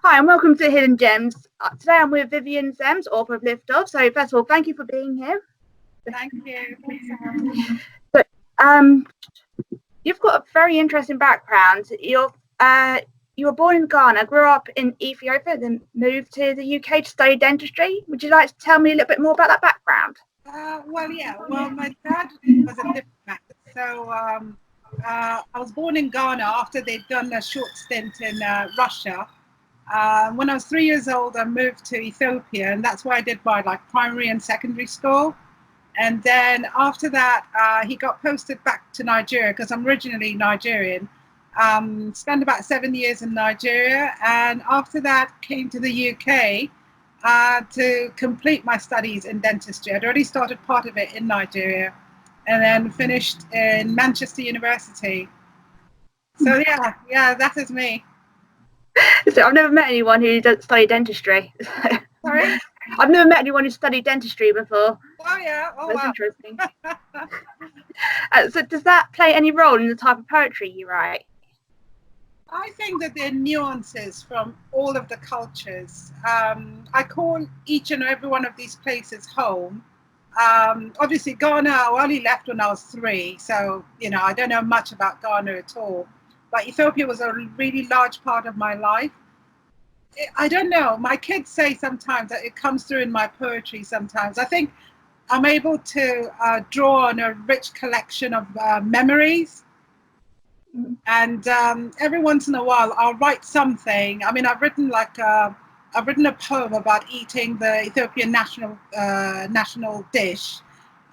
Hi, and welcome to Hidden Gems. Today I'm with Vivian Zems, author of Lift Off. So first of all, thank you for being here. Thank you. Thanks for having me. So, you've got a very interesting background. You were born in Ghana, grew up in Ethiopia, then moved to the UK to study dentistry. Would you like to tell me a little bit more about that background? Well, my dad was a diplomat. So I was born in Ghana after they'd done a short stint in Russia. When I was 3 years old, I moved to Ethiopia, and that's where I did my primary and secondary school. And then after that, he got posted back to Nigeria because I'm originally Nigerian. Spent about 7 years in Nigeria, and after that came to the UK to complete my studies in dentistry. I'd already started part of it in Nigeria and then finished in Manchester University. So yeah, that is me. So I've never met anyone who studied dentistry. Sorry? I've never met anyone who studied dentistry before. Oh yeah, That's wow. interesting. So does that play any role in the type of poetry you write? I think that there are nuances from all of the cultures. I call each and every one of these places home. Obviously, Ghana, I only left when I was 3, so I don't know much about Ghana at all. But Ethiopia was a really large part of my life. I don't know. My kids say sometimes that it comes through in my poetry sometimes. I think I'm able to draw on a rich collection of memories. And every once in a while, I'll write something. I mean, I've written a poem about eating the Ethiopian national dish,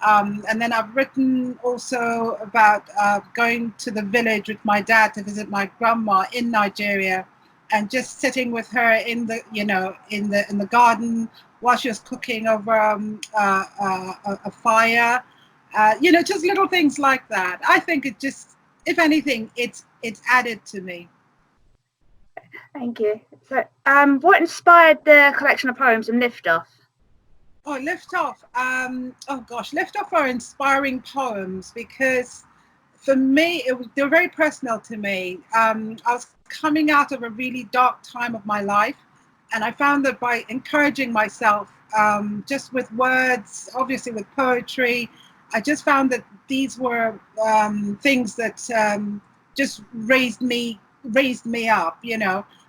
and then I've written also about going to the village with my dad to visit my grandma in Nigeria, and just sitting with her in the garden while she was cooking over a fire. Just little things like that. I think it just, if anything, it's added to me. Thank you. So, what inspired the collection of poems in Lift Off? Oh, Lift Off. Lift Off are inspiring poems because, for me, they were very personal to me. I was coming out of a really dark time of my life, and I found that by encouraging myself, just with words, obviously with poetry, I just found that these were things that just raised me up,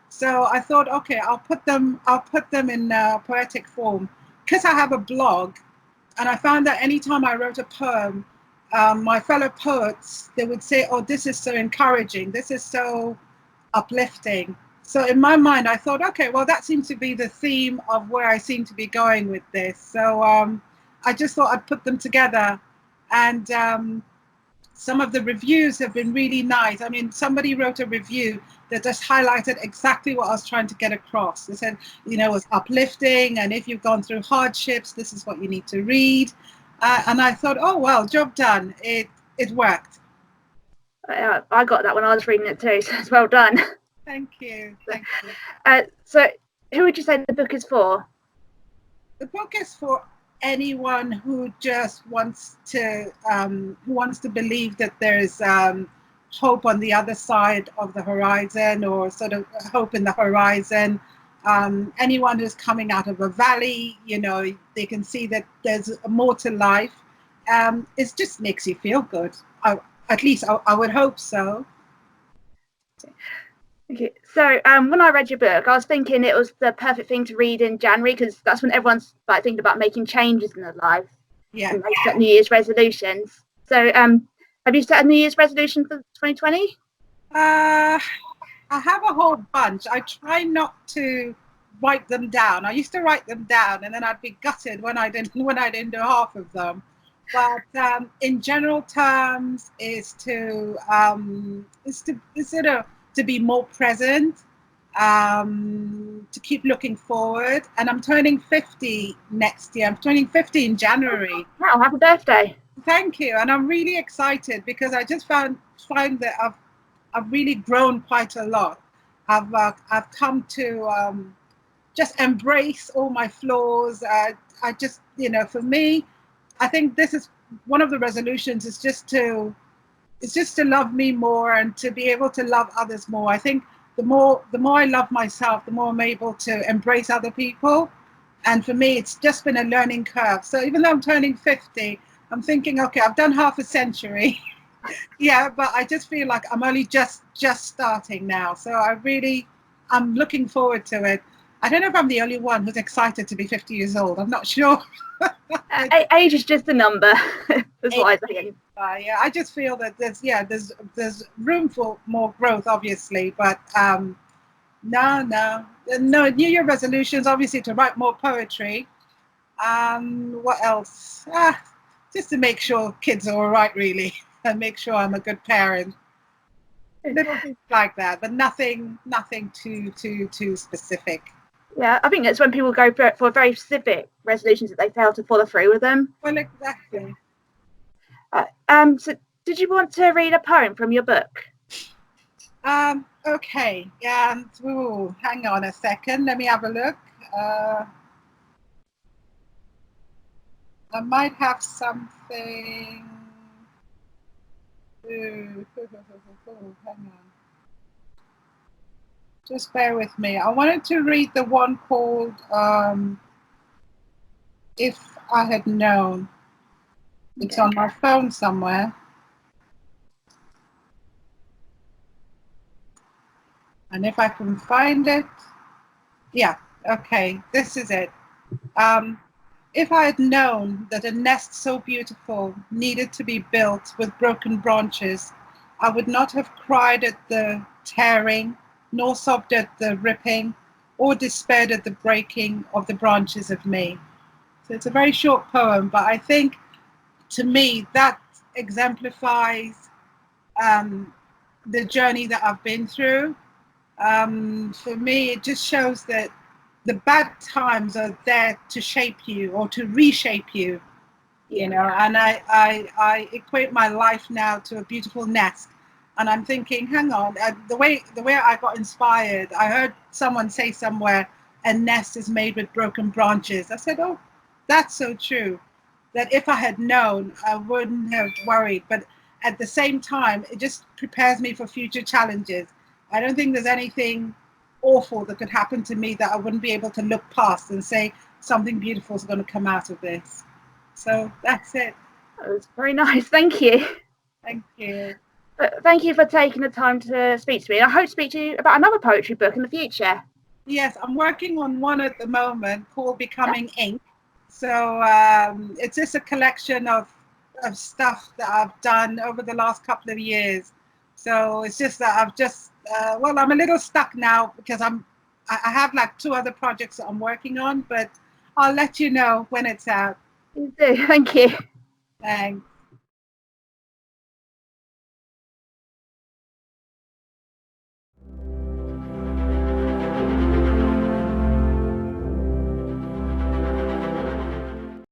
So I thought, okay, I'll put them in poetic form, because I have a blog, and I found that anytime I wrote a poem, my fellow poets, they would say, "Oh, this is so encouraging. This is so uplifting." So in my mind, I thought, okay, well, that seems to be the theme of where I seem to be going with this. So I just thought I'd put them together. And some of the reviews have been really nice. I mean, somebody wrote a review that just highlighted exactly what I was trying to get across. They said, it was uplifting, and if you've gone through hardships, this is what you need to read. And I thought, oh, well, job done. It worked. I got that when I was reading it too, so it's well done. Thank you. Thank you. So who would you say the book is for? The book is for anyone who just wants to believe that there's hope on the other side of the horizon, or sort of hope in the horizon. Anyone who's coming out of a valley, they can see that there's more to life. It just makes you feel good. At least I would hope so. Okay. So when I read your book, I was thinking it was the perfect thing to read in January, because that's when everyone's thinking about making changes in their life. Yeah. And set New Year's resolutions. So have you set a New Year's resolution for 2020? I have a whole bunch. I try not to write them down. I used to write them down, and then I'd be gutted when I didn't do half of them. But in general terms, is to be more present, to keep looking forward. And I'm turning 50 next year. I'm turning 50 in January. Wow, happy birthday. Thank you. And I'm really excited because I just find that I've really grown quite a lot. I've come to just embrace all my flaws. I just, for me, I think this is one of the resolutions, is just to love me more and to be able to love others more. I think the more I love myself, the more I'm able to embrace other people. And for me, it's just been a learning curve. So even though I'm turning 50, I'm thinking, okay, I've done half a century. Yeah, but I just feel like I'm only just starting now. So I'm looking forward to it. I don't know if I'm the only one who's excited to be 50 years old. I'm not sure. Age is just a number. That's what I think. Yeah, I just feel that there's room for more growth, obviously, but no New Year resolutions, obviously, to write more poetry. What else? Just to make sure kids are all right, really, and make sure I'm a good parent. Little things like that, but nothing too specific. Yeah, I think it's when people go for very specific resolutions that they fail to follow through with them. Well, exactly. So did you want to read a poem from your book? Okay. Yeah. Hang on a second. Let me have a look. I might have something. Ooh, hang on. Just bear with me. I wanted to read the one called If I Had Known. It's on my phone somewhere. And if I can find it. Yeah, okay, this is it. If I had known that a nest so beautiful needed to be built with broken branches, I would not have cried at the tearing, nor sobbed at the ripping, or despaired at the breaking of the branches of me. So it's a very short poem, but I think, to me, that exemplifies the journey that I've been through. For me, it just shows that the bad times are there to shape you or to reshape you, you know. And I equate my life now to a beautiful nest. And I'm thinking, hang on, the way I got inspired, I heard someone say somewhere, a nest is made with broken branches. I said, oh, that's so true. That if I had known, I wouldn't have worried. But at the same time, it just prepares me for future challenges. I don't think there's anything awful that could happen to me that I wouldn't be able to look past and say something beautiful is going to come out of this. So that's it. That was very nice. Thank you. Thank you. Thank you for taking the time to speak to me. I hope to speak to you about another poetry book in the future. Yes, I'm working on one at the moment called Becoming Ink. So it's just a collection of stuff that I've done over the last couple of years. So it's just that I've just, I'm a little stuck now because I have like 2 other projects that I'm working on, but I'll let you know when it's out. You do. Thank you. Thanks.